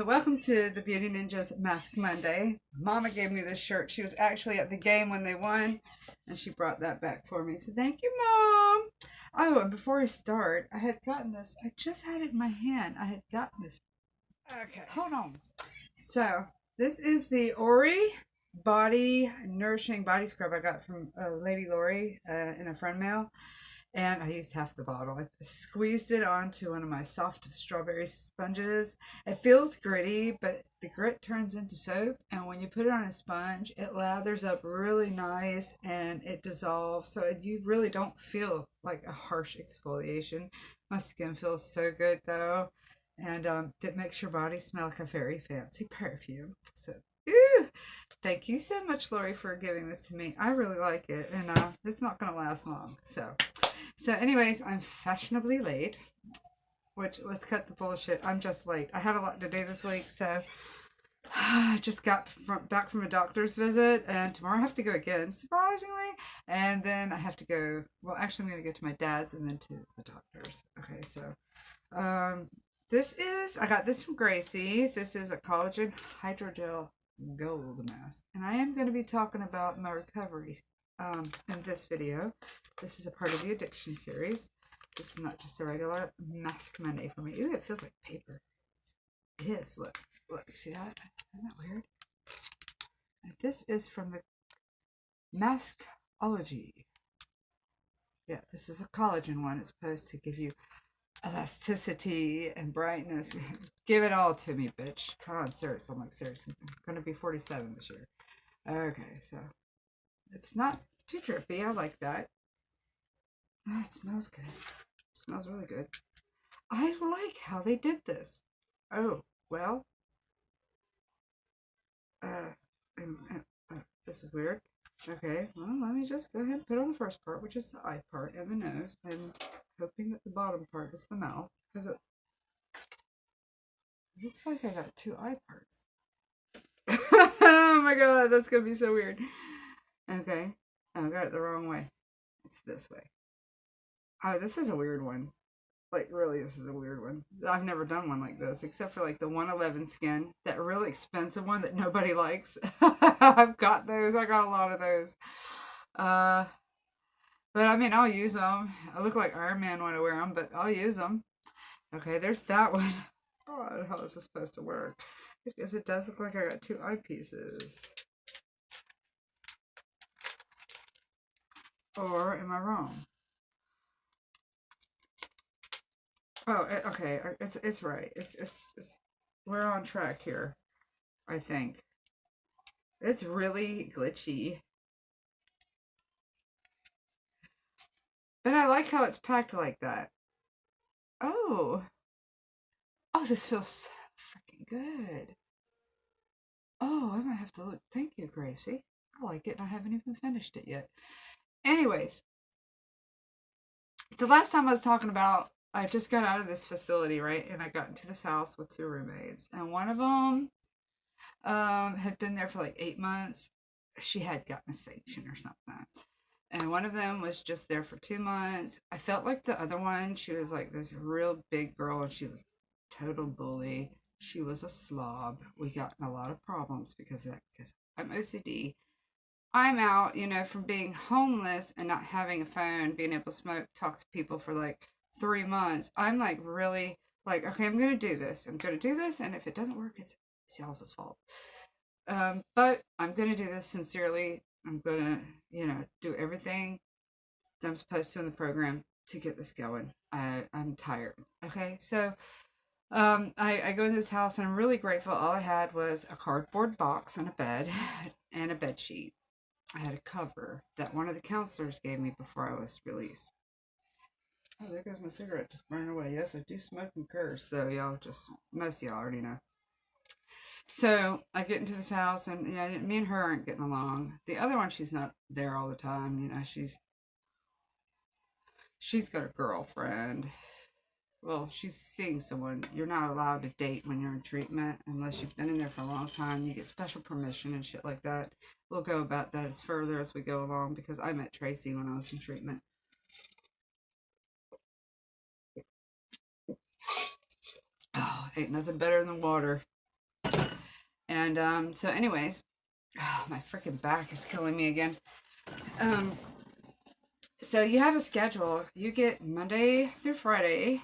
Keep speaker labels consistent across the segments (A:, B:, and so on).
A: Welcome to the Beauty Ninjas Mask Monday. Mama gave me this shirt. She was actually at the game when they won, and she brought that back for me. So thank you, Mom. Oh, and before I start, I had gotten this. I just had it in my hand. I had gotten this. Okay, hold on. So this is the Ori Body Nourishing Body Scrub I got from Lady Lori in a friend mail. And I used half the bottle. I squeezed it onto one of my soft strawberry sponges. It feels gritty, but the grit turns into soap. And when you put it on a sponge, it lathers up really nice and it dissolves. So you really don't feel like a harsh exfoliation. My skin feels so good though. And it makes your body smell like a very fancy perfume. So, ooh, thank you so much, Lori, for giving this to me. I really like it. And it's not going to last long. So anyways, I'm fashionably late, which, let's cut the bullshit. I'm just late. I had a lot to do this week, so I just got back from a doctor's visit, and tomorrow I have to go again, surprisingly. And then I have to go, well, actually I'm going to go to my dad's and then to the doctor's. Okay, so I got this from Gracie. This is a collagen hydrogel gold mask, and I am going to be talking about my recovery in this video. This is a part of the addiction series. This is not just a regular mask Monday for me. Ooh, it feels like paper. It is. Look, see that? Isn't that weird? And this is from the Maskology. Yeah, this is a collagen one. It's supposed to give you elasticity and brightness. Give it all to me, bitch. Come on, seriously. I'm like, seriously. I'm gonna be 47 this year. Okay, so it's not too drippy. I like that. Oh, it smells good. It smells really good. I like how they did this. Oh, well. This is weird. Okay, well, let me just go ahead and put on the first part, which is the eye part and the nose, and hoping that the bottom part is the mouth, because it looks like I got two eye parts. Oh my god, that's gonna be so weird. Okay, I got it the wrong way. It's this way. Oh, this is a weird one. Like, really, this is a weird one. I've never done one like this, except for like the 111 skin, that really expensive one that nobody likes. I've got those. I got a lot of those. But I mean, I'll use them. I look like Iron Man when I wear them, but I'll use them. Okay, there's that one. Oh, how is this supposed to work? Because it does look like I got two eyepieces. Or am I wrong? Oh, okay. It's right. It's we're on track here, I think. It's really glitchy. But I like how it's packed like that. Oh. Oh, this feels so freaking good. Oh, I might have to look. Thank you, Gracie. I like it, and I haven't even finished it yet. Anyways, the last time I was talking about, I just got out of this facility, right? And I got into this house with two roommates. And one of them had been there for like 8 months. She had gotten a sanction or something. And one of them was just there for 2 months. I felt like the other one, she was like this real big girl, and she was a total bully. She was a slob. We got in a lot of problems because of that, because I'm OCD. I'm out, from being homeless and not having a phone, being able to smoke, talk to people for like 3 months. I'm like really like, okay, I'm going to do this. I'm going to do this. And if it doesn't work, it's y'all's fault. But I'm going to do this sincerely. I'm going to, do everything that I'm supposed to in the program to get this going. I'm tired. Okay. So, I go into this house and I'm really grateful. All I had was a cardboard box and a bed and a bed sheet. I had a cover that one of the counselors gave me before I was released. Oh, there goes my cigarette just burning away. Yes, I do smoke and curse, so most of y'all already know. So I get into this house, and me and her aren't getting along. The other one, she's not there all the time. She's got a girlfriend. Well, she's seeing someone. You're not allowed to date when you're in treatment unless you've been in there for a long time. You get special permission and shit like that. We'll go about that as further as we go along, because I met Tracy when I was in treatment. Oh, ain't nothing better than water. And so anyways, oh, my freaking back is killing me again. Um, so you have a schedule. You get Monday through Friday.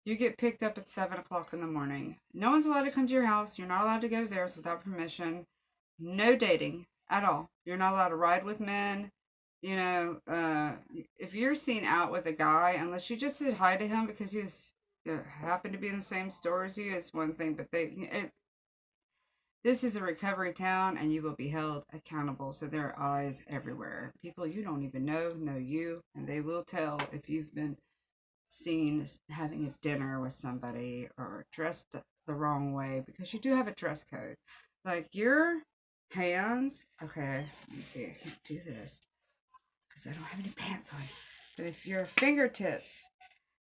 A: You get picked up at 7 o'clock in the morning. No one's allowed to come to your house. You're not allowed to go to theirs without permission. No dating at all. You're not allowed to ride with men. You know, if you're seen out with a guy, unless you just said hi to him because he was happened to be in the same store as you, it's one thing. But this is a recovery town, and you will be held accountable. So there are eyes everywhere. People you don't even know you, and they will tell if you've been seen as having a dinner with somebody or dressed the wrong way, because you do have a dress code. Like your hands, okay, let me see, I can't do this because I don't have any pants on. But if your fingertips,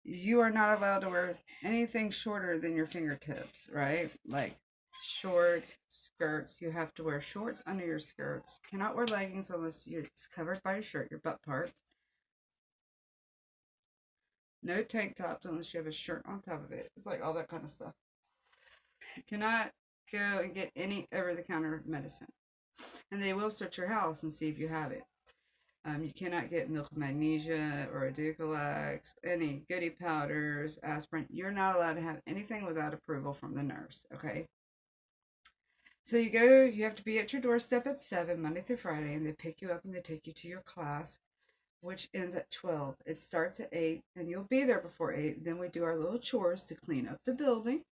A: you are not allowed to wear anything shorter than your fingertips, right? Like shorts, skirts. You have to wear shorts under your skirts. You cannot wear leggings unless it's covered by your shirt, your butt part. No tank tops unless you have a shirt on top of it. It's like all that kind of stuff. You cannot go and get any over-the-counter medicine. And they will search your house and see if you have it. You cannot get milk of magnesia or Educalax, any goody powders, aspirin. You're not allowed to have anything without approval from the nurse, okay? So you have to be at your doorstep at 7, Monday through Friday, and they pick you up and they take you to your class, which ends at 12. It starts at 8, and you'll be there before 8. Then we do our little chores to clean up the building.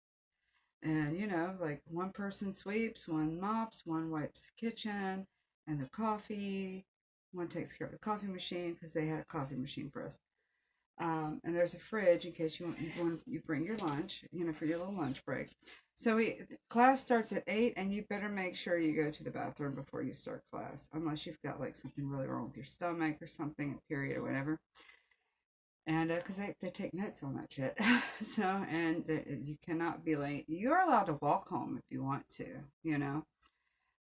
A: And, you know, like one person sweeps, one mops, one wipes the kitchen and the coffee. One takes care of the coffee machine because they had a coffee machine for us. And there's a fridge in case you bring your lunch, you know, for your little lunch break. So class starts at 8, and you better make sure you go to the bathroom before you start class, unless you've got like something really wrong with your stomach or something, period or whatever. And because they take notes on that shit. So, and you cannot be late. You're allowed to walk home if you want to, you know,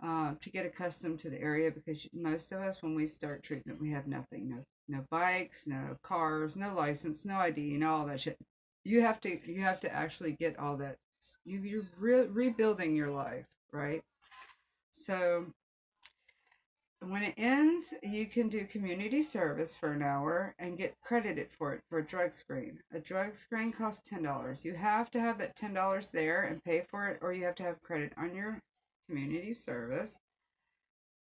A: to get accustomed to the area, because most of us, when we start treatment, we have nothing. No bikes, no cars, no license, no ID, no all that shit. You have to actually get all that. You're rebuilding your life, right? So when it ends, you can do community service for an hour and get credited for it for a drug screen. A drug screen costs $10. You have to have that $10 there and pay for it, or you have to have credit on your community service,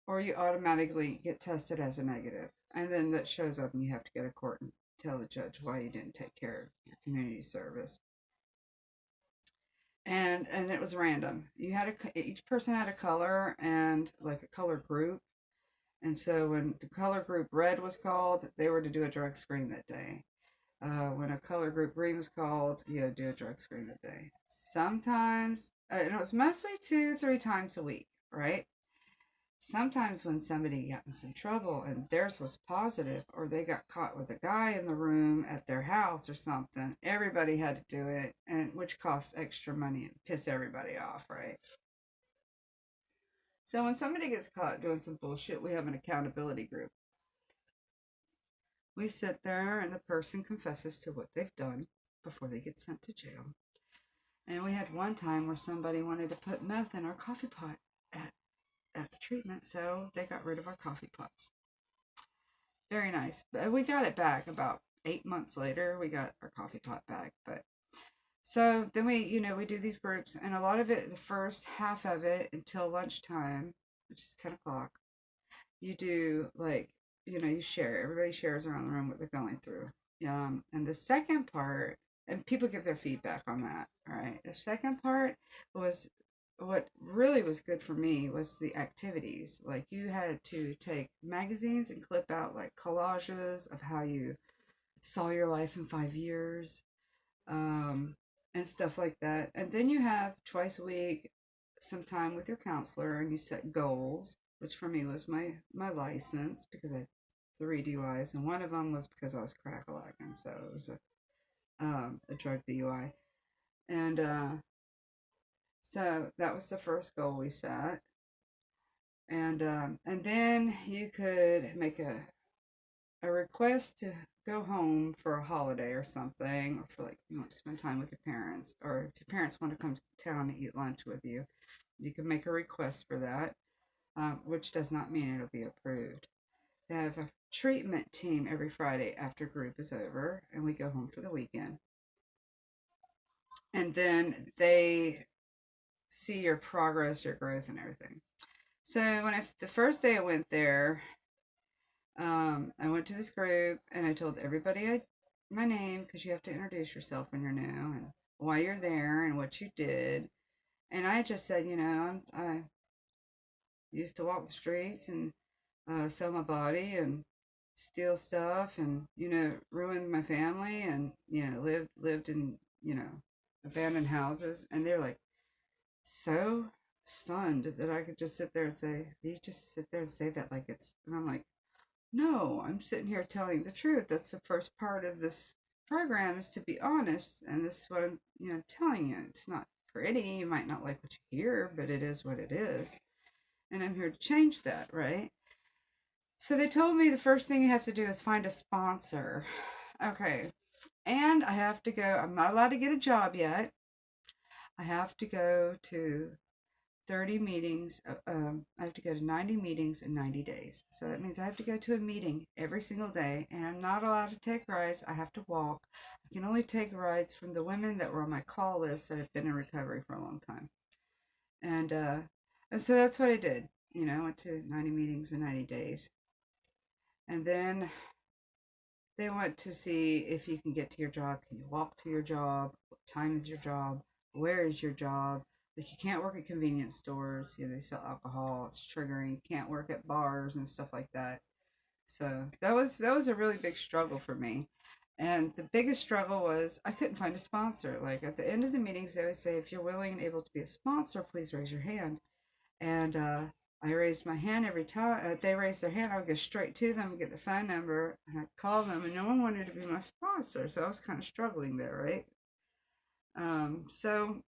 A: or you automatically get tested as a negative. And then that shows up and you have to go to court and tell the judge why you didn't take care of your community service. And it was random. Each person had a color and like a color group. And so when the color group red was called, they were to do a drug screen that day. When a color group green was called, you had to do a drug screen that day. Sometimes, and it was mostly 2-3 times a week, right? Sometimes when somebody got in some trouble and theirs was positive, or they got caught with a guy in the room at their house or something, everybody had to do it, and which costs extra money and piss everybody off, right? So when somebody gets caught doing some bullshit, we have an accountability group. We sit there and the person confesses to what they've done before they get sent to jail. And we had one time where somebody wanted to put meth in our coffee pot at the treatment, so they got rid of our coffee pots. Very nice. But we got it back about 8 months later. We got our coffee pot back. But so then we do these groups, and a lot of it, the first half of it until lunchtime, which is 10 o'clock, you do like, you share. Everybody shares around the room what they're going through. And the second part, and people give their feedback on that. All right. The second part was what really was good for me was the activities. Like you had to take magazines and clip out like collages of how you saw your life in 5 years, and stuff like that. And then you have twice a week some time with your counselor, and you set goals, which for me was my license, because I had 3 DUIs, and one of them was because I was crack-a-lacking, so it was a drug DUI. And so that was the first goal we set. And then you could make a request to go home for a holiday or something, or for like you want to spend time with your parents, or if your parents want to come to town and eat lunch with you. You can make a request for that, which does not mean it'll be approved. They have a treatment team every Friday after group is over, and we go home for the weekend. And then they see your progress, your growth, and everything. So the first day I went there, I went to this group and I told everybody my name, because you have to introduce yourself when you're new and why you're there and what you did. And I just said, I used to walk the streets and sell my body and steal stuff and, ruined my family and, lived in, abandoned houses. And they're like so stunned that I could just sit there and say, you just sit there and say that like it's, and I'm like, no, I'm sitting here telling the truth. That's the first part of this program, is to be honest. And this is what I'm, telling you. It's not pretty. You might not like what you hear, but it is what it is. And I'm here to change that, right? So they told me the first thing you have to do is find a sponsor. Okay. And I have to go, I'm not allowed to get a job yet. I have to go to 30 meetings. I have to go to 90 meetings in 90 days. So that means I have to go to a meeting every single day, and I'm not allowed to take rides. I have to walk. I can only take rides from the women that were on my call list that have been in recovery for a long time. And so that's what I did. I went to 90 meetings in 90 days. And then they want to see if you can get to your job. Can you walk to your job? What time is your job? Where is your job? Like, you can't work at convenience stores. They sell alcohol. It's triggering. You can't work at bars and stuff like that. So that was a really big struggle for me. And the biggest struggle was I couldn't find a sponsor. Like, at the end of the meetings, they would say, if you're willing and able to be a sponsor, please raise your hand. And I raised my hand every time. If they raised their hand, I would go straight to them and get the phone number, and I'd call them, and no one wanted to be my sponsor. So I was kind of struggling there, right? So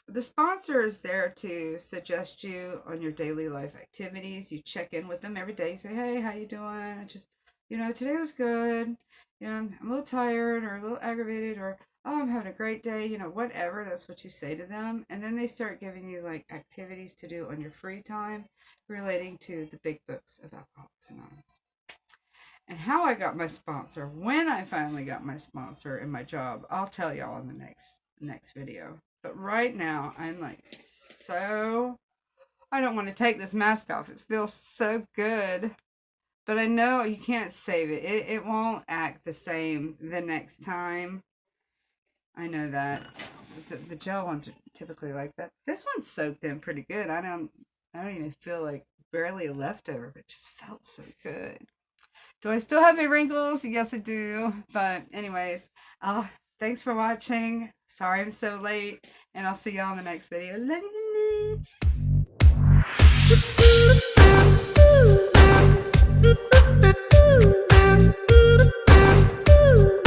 A: the sponsor is there to suggest you on your daily life activities. You check in with them every day. You say, hey, how you doing? I just, today was good. I'm a little tired or a little aggravated, or, oh, I'm having a great day. Whatever. That's what you say to them. And then they start giving you like activities to do on your free time relating to the big books of Alcoholics Anonymous. And how I got my sponsor, when I finally got my sponsor in my job, I'll tell y'all in the next video. But right now, I'm like, I don't want to take this mask off. It feels so good. But I know you can't save it. It won't act the same the next time. I know that. The gel ones are typically like that. This one's soaked in pretty good. I don't even feel like barely a leftover, but it just felt so good. Do I still have my wrinkles? Yes, I do. But anyways, thanks for watching. Sorry I'm so late. And I'll see y'all in the next video. Love you so much.